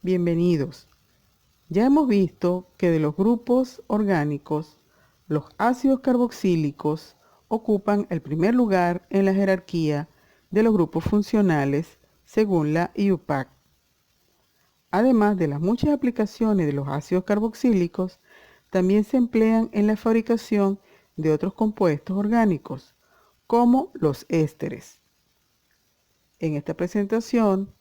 Bienvenidos. Ya hemos visto que de los grupos orgánicos, los ácidos carboxílicos ocupan el primer lugar en la jerarquía de los grupos funcionales según la IUPAC. Además de las muchas aplicaciones de los ácidos carboxílicos, también se emplean en la fabricación de otros compuestos orgánicos, como los ésteres. En esta presentación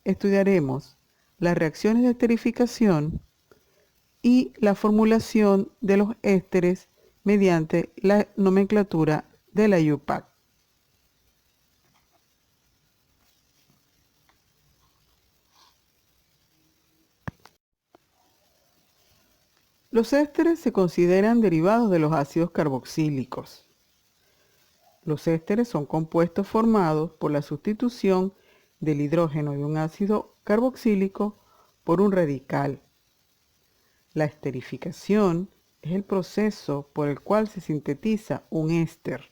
estudiaremos las reacciones de esterificación y la formulación de los ésteres mediante la nomenclatura de la IUPAC. Los ésteres se consideran derivados de los ácidos carboxílicos. Los ésteres son compuestos formados por la sustitución del hidrógeno de un ácido carboxílico por un radical. La esterificación es el proceso por el cual se sintetiza un éster.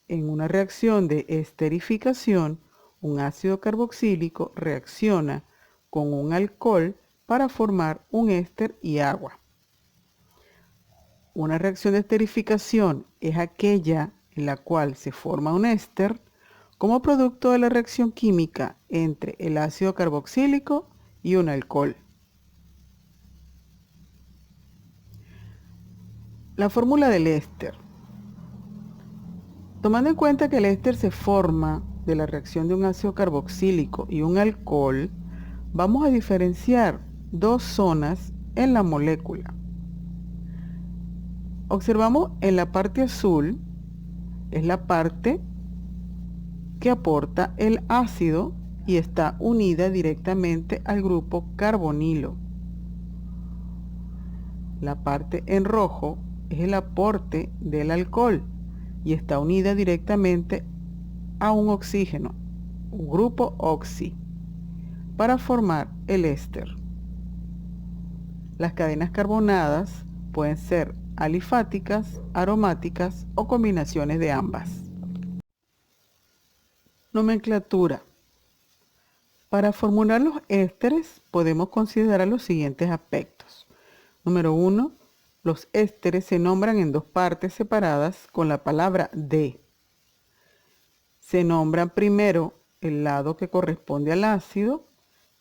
En una reacción de esterificación, un ácido carboxílico reacciona con un alcohol para formar un éster y agua. Una reacción de esterificación es aquella en la cual se forma un éster como producto de la reacción química entre el ácido carboxílico y un alcohol. La fórmula del éster. Tomando en cuenta que el éster se forma de la reacción de un ácido carboxílico y un alcohol, vamos a diferenciar dos zonas en la molécula. Observamos en la parte azul, es la parte que aporta el ácido y está unida directamente al grupo carbonilo. La parte en rojo es el aporte del alcohol y está unida directamente a un oxígeno, un grupo oxi, para formar el éster. Las cadenas carbonadas pueden ser alifáticas, aromáticas o combinaciones de ambas. Nomenclatura. Para formular los ésteres podemos considerar los siguientes aspectos. Número 1. Los ésteres se nombran en dos partes separadas con la palabra de. Se nombran primero el lado que corresponde al ácido.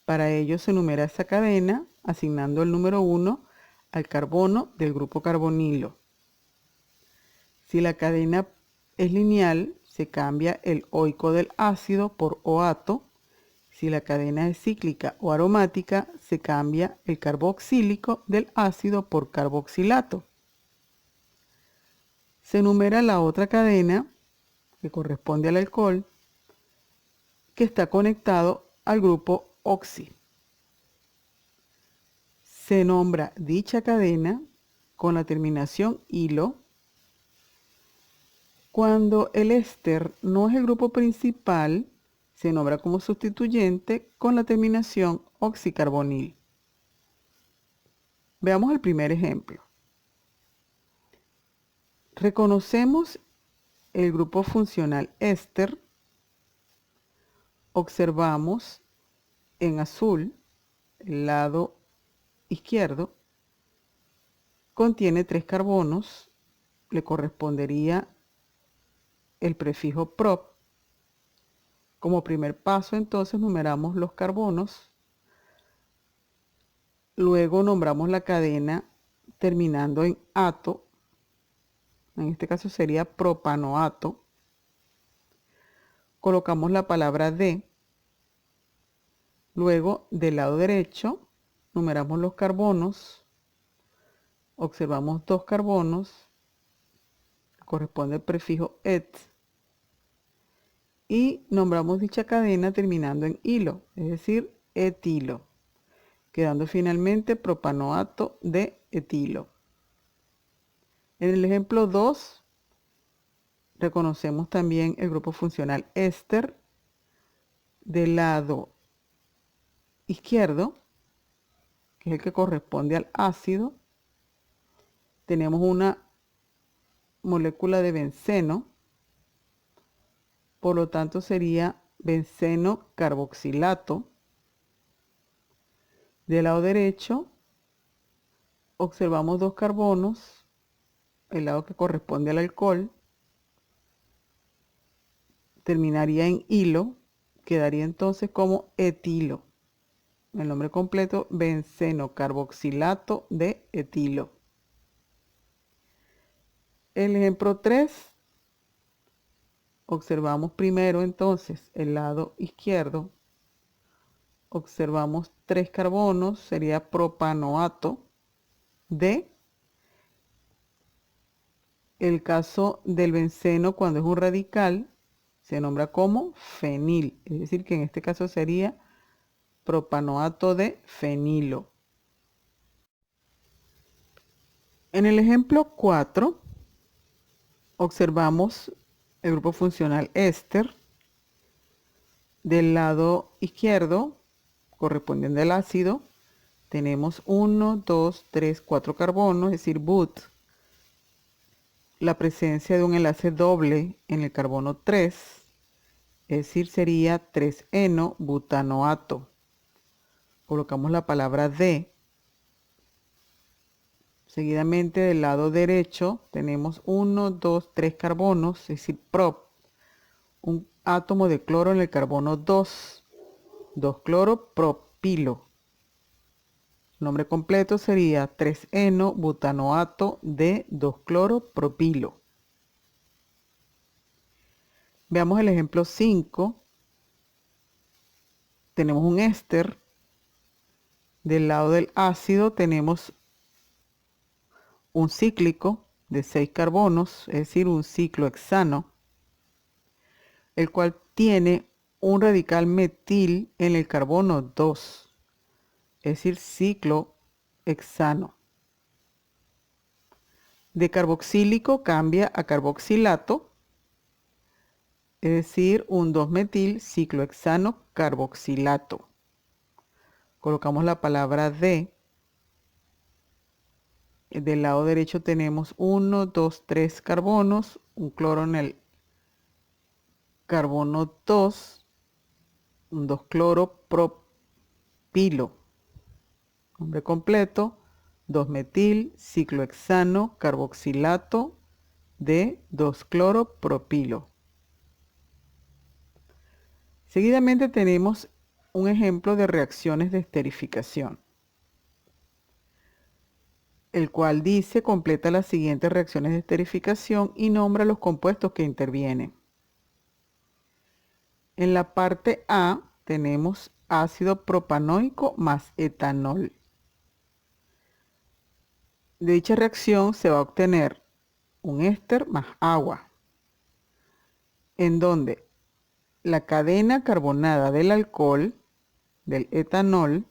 Para ello se numera esa cadena asignando el número 1 al carbono del grupo carbonilo. Si la cadena es lineal, se cambia el oico del ácido por oato. Si la cadena es cíclica o aromática, se cambia el carboxílico del ácido por carboxilato. Se numera la otra cadena, que corresponde al alcohol, que está conectado al grupo oxi. Se nombra dicha cadena con la terminación hilo cuando el éster no es el grupo principal. Se nombra como sustituyente con la terminación oxicarbonil. Veamos el primer ejemplo. Reconocemos el grupo funcional éster. Observamos en azul, el lado izquierdo, contiene 3 carbonos. Le correspondería el prefijo prop. Como primer paso, entonces, numeramos los carbonos. Luego nombramos la cadena terminando en ato. En este caso sería propanoato. Colocamos la palabra de. Luego, del lado derecho, numeramos los carbonos. Observamos 2 carbonos. Corresponde el prefijo et. Y nombramos dicha cadena terminando en hilo, es decir, etilo, quedando finalmente propanoato de etilo. En el ejemplo 2, reconocemos también el grupo funcional éster. Del lado izquierdo, que es el que corresponde al ácido, tenemos una molécula de benceno. Por lo tanto, sería benceno carboxilato. Del lado derecho observamos dos carbonos, el lado que corresponde al alcohol terminaría en hilo, quedaría entonces como etilo. El nombre completo, benceno carboxilato de etilo. El ejemplo 3, observamos primero entonces el lado izquierdo. Observamos 3 carbonos, sería propanoato de. El caso del benceno, cuando es un radical, se nombra como fenil, es decir, que en este caso sería propanoato de fenilo. En el ejemplo 4, observamos el grupo funcional éster. Del lado izquierdo, correspondiente al ácido, tenemos 1, 2, 3, 4 carbonos, es decir, but. La presencia de un enlace doble en el carbono 3, es decir, sería 3-eno-butanoato. Colocamos la palabra de. Seguidamente del lado derecho tenemos 1, 2, 3 carbonos, es decir, prop. Un átomo de cloro en el carbono 2, 2-cloro-propilo. El nombre completo sería 3-eno-butanoato de 2-cloro-propilo. Veamos el ejemplo 5. Tenemos un éster. Del lado del ácido tenemos un cíclico de 6 carbonos, es decir, un ciclohexano, el cual tiene un radical metil en el carbono 2, es decir, ciclohexano. De carboxílico cambia a carboxilato, es decir, un 2-metil ciclohexano carboxilato. Colocamos la palabra de. Del lado derecho tenemos 1, 2, 3 carbonos, un cloro en el carbono 2, un 2-cloro-propilo. Nombre completo, 2-metil ciclohexano carboxilato de 2-cloro-propilo. Seguidamente tenemos un ejemplo de reacciones de esterificación, el cual dice: completa las siguientes reacciones de esterificación y nombra los compuestos que intervienen. En la parte A tenemos ácido propanoico más etanol. De dicha reacción se va a obtener un éster más agua, en donde la cadena carbonada del alcohol, del etanol,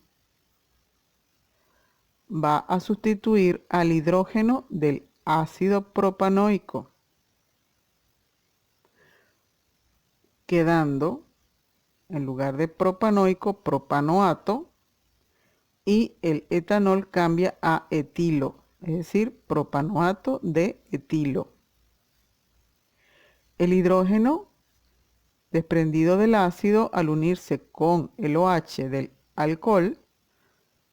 va a sustituir al hidrógeno del ácido propanoico, quedando en lugar de propanoico, propanoato, y el etanol cambia a etilo, es decir, propanoato de etilo. El hidrógeno desprendido del ácido, al unirse con el OH del alcohol,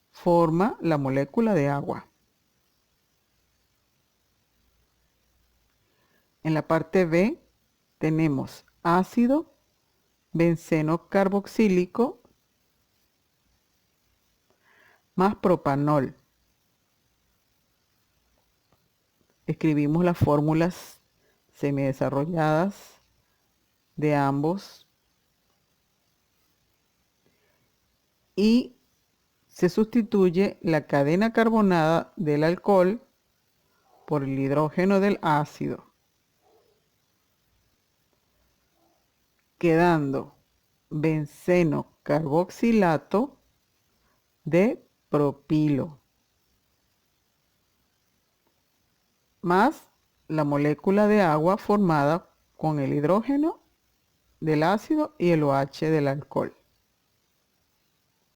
forma la molécula de agua. En la parte B tenemos ácido benceno carboxílico más propanol. Escribimos las fórmulas semidesarrolladas de ambos y se sustituye la cadena carbonada del alcohol por el hidrógeno del ácido, quedando benceno carboxilato de propilo más la molécula de agua formada con el hidrógeno del ácido y el OH del alcohol.